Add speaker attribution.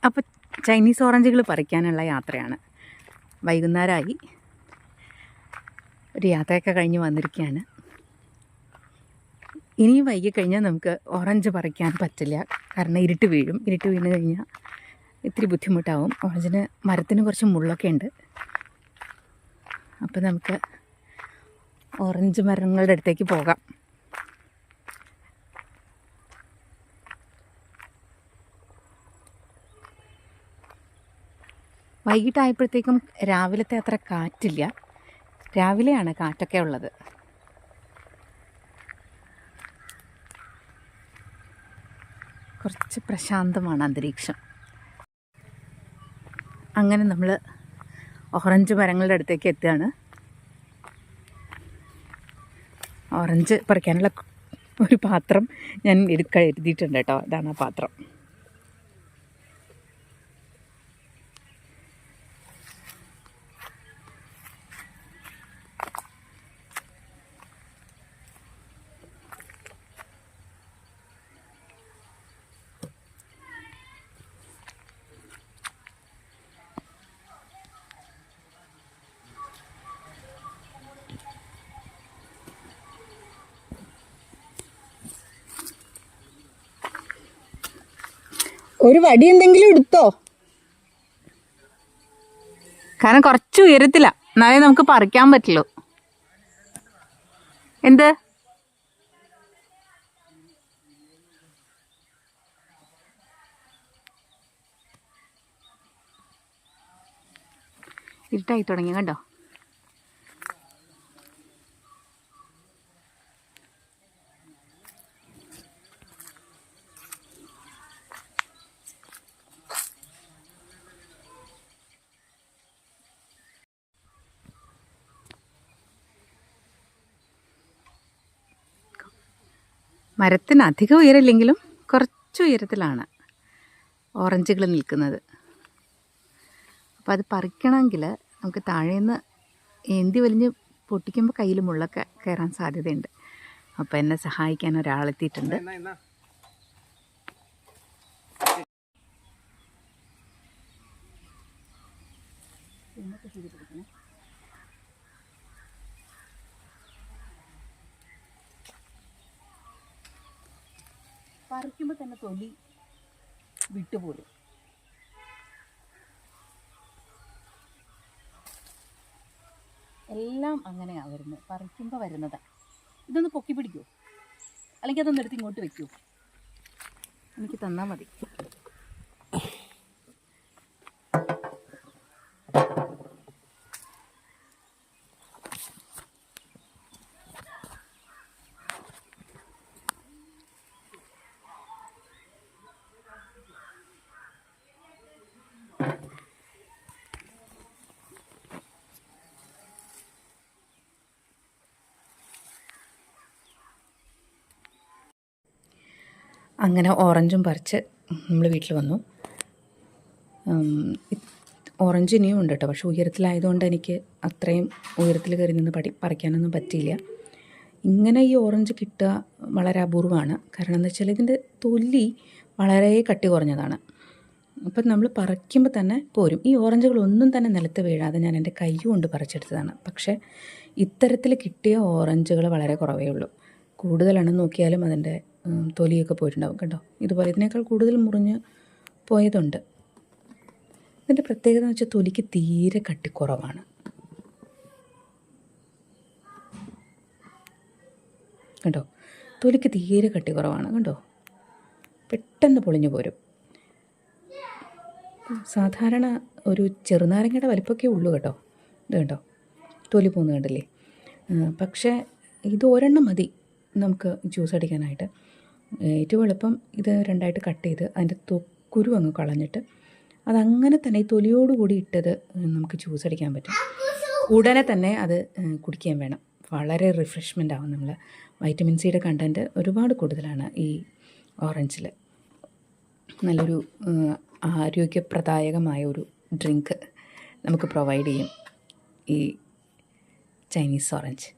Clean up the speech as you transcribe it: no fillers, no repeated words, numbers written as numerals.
Speaker 1: അപ്പോൾ ചൈനീസ് ഓറഞ്ചുകൾ പറിക്കാനുള്ള യാത്രയാണ്. വൈകുന്നേരമായി, ഒരു യാത്രയൊക്കെ കഴിഞ്ഞ് വന്നിരിക്കുകയാണ്. ഇനിയും വൈകിക്കഴിഞ്ഞാൽ നമുക്ക് ഓറഞ്ച് പറിക്കാൻ പറ്റില്ല, കാരണം ഇരുട്ട് വീഴും. ഇരുട്ട് വീണ് കഴിഞ്ഞാൽ ഇത്തിരി ബുദ്ധിമുട്ടാവും. ഓറഞ്ചിന് മരത്തിന് കുറച്ച് മുള്ളൊക്കെ ഉണ്ട്. അപ്പോൾ നമുക്ക് ഓറഞ്ച് മരങ്ങളുടെ അടുത്തേക്ക് പോകാം. വൈകിട്ടായപ്പോഴത്തേക്കും രാവിലത്തെ അത്ര കാറ്റില്ല. രാവിലെയാണ് കാറ്റൊക്കെ ഉള്ളത്. കുറച്ച് പ്രശാന്തമാണ് അന്തരീക്ഷം. അങ്ങനെ നമ്മൾ ഓറഞ്ച് മരങ്ങളുടെ അടുത്തേക്ക് എത്തുകയാണ്. ഓറഞ്ച് പറിക്കാനുള്ള ഒരു പാത്രം ഞാൻ എഴുതിയിട്ടുണ്ട് കേട്ടോ. ഇതാണ് ആ പാത്രം. ഒരു വടി എന്തെങ്കിലും എടുത്തോ, കാരണം കുറച്ച് ഉയരത്തില്ല, എന്നാലേ നമുക്ക് പറിക്കാൻ പറ്റുള്ളൂ. എന്ത് ഇരുട്ടായി തുടങ്ങി കണ്ടോ. മരത്തിന് അധികം ഉയരമില്ലെങ്കിലും കുറച്ച് ഉയരത്തിലാണ് ഓറഞ്ചുകൾ നിൽക്കുന്നത്. അപ്പോൾ അത് പറിക്കണമെങ്കിൽ നമുക്ക് താഴേന്ന് ഏന്തി വലിഞ്ഞ് പൊട്ടിക്കുമ്പോൾ കയ്യിൽ മുള്ളൊക്കെ കയറാൻ സാധ്യതയുണ്ട്. അപ്പോൾ എന്നെ സഹായിക്കാൻ ഒരാളെത്തിയിട്ടുണ്ട്. പറിക്കുമ്പോൾ തന്നെ തൊലി വിട്ടുപോലും. എല്ലാം അങ്ങനെയാണ് വരുന്നത്, പറിക്കുമ്പോൾ വരുന്നതാണ്. ഇതൊന്ന് പൊക്കി പിടിക്കുമോ, അല്ലെങ്കിൽ അതൊന്ന് എടുത്ത് ഇങ്ങോട്ട് വെക്കുമോ? എനിക്ക് തന്നാൽ മതി. അങ്ങനെ ഓറഞ്ചും പറിച്ച് നമ്മൾ വീട്ടിൽ വന്നു. ഓറഞ്ച് ഇനിയും ഉണ്ട് കേട്ടോ, പക്ഷെ ഉയരത്തിലായതുകൊണ്ട് എനിക്ക് അത്രയും ഉയരത്തിൽ കയറി നിന്ന് പറിക്കാനൊന്നും പറ്റിയില്ല. ഇങ്ങനെ ഈ ഓറഞ്ച് കിട്ടുക വളരെ അപൂർവമാണ്. കാരണം എന്താ വെച്ചാൽ ഇതിൻ്റെ തൊലി വളരെ കട്ടി കുറഞ്ഞതാണ്. അപ്പം നമ്മൾ പറിക്കുമ്പോൾ തന്നെ പോരും. ഈ ഓറഞ്ചുകളൊന്നും തന്നെ നിലത്ത് വീഴാതെ ഞാൻ എൻ്റെ കൈ കൊണ്ട് പറിച്ചെടുത്തതാണ്. പക്ഷേ ഇത്തരത്തിൽ കിട്ടിയ ഓറഞ്ചുകൾ വളരെ കുറവേ ഉള്ളൂ. കൂടുതലാണെന്ന് നോക്കിയാലും അതിൻ്റെ തൊലിയൊക്കെ പോയിട്ടുണ്ടാവും കേട്ടോ. ഇതുപോലെ ഇതിനേക്കാൾ കൂടുതൽ മുറിഞ്ഞ് പോയതുണ്ട്. ഇതിൻ്റെ പ്രത്യേകത എന്ന് വെച്ചാൽ തൊലിക്ക് തീരെ കട്ടിക്കുറവാണ് കേട്ടോ. തൊലിക്ക് തീരെ കട്ടിക്കുറവാണ് കണ്ടോ, പെട്ടെന്ന് പൊളിഞ്ഞു പോരും. സാധാരണ ഒരു ചെറുനാരങ്ങയുടെ വലിപ്പമൊക്കെ ഉള്ളൂ കേട്ടോ. ഇത് കണ്ടോ, തൊലി പോന്ന് കണ്ടില്ലേ. പക്ഷേ ഇത് ഒരെണ്ണം മതി നമുക്ക് ജ്യൂസ് അടിക്കാനായിട്ട്. ഏറ്റവും എളുപ്പം ഇത് രണ്ടായിട്ട് കട്ട് ചെയ്ത് അതിൻ്റെ കുരു അങ്ങ് കളഞ്ഞിട്ട് അതങ്ങനെ തന്നെ ഈ തൊലിയോടുകൂടി ഇട്ടത് നമുക്ക് ജ്യൂസ് അടിക്കാൻ പറ്റും. ഉടനെ തന്നെ അത് കുടിക്കാൻ വേണം. വളരെ റിഫ്രഷ്മെൻ്റ് ആവും. നമ്മൾ വൈറ്റമിൻ സിയുടെ കണ്ടൻറ്റ് ഒരുപാട് കൂടുതലാണ് ഈ ഓറഞ്ചിൽ. നല്ലൊരു ആരോഗ്യപ്രദായകമായ ഒരു ഡ്രിങ്ക് നമുക്ക് പ്രൊവൈഡ് ചെയ്യും ഈ ചൈനീസ് ഓറഞ്ച്.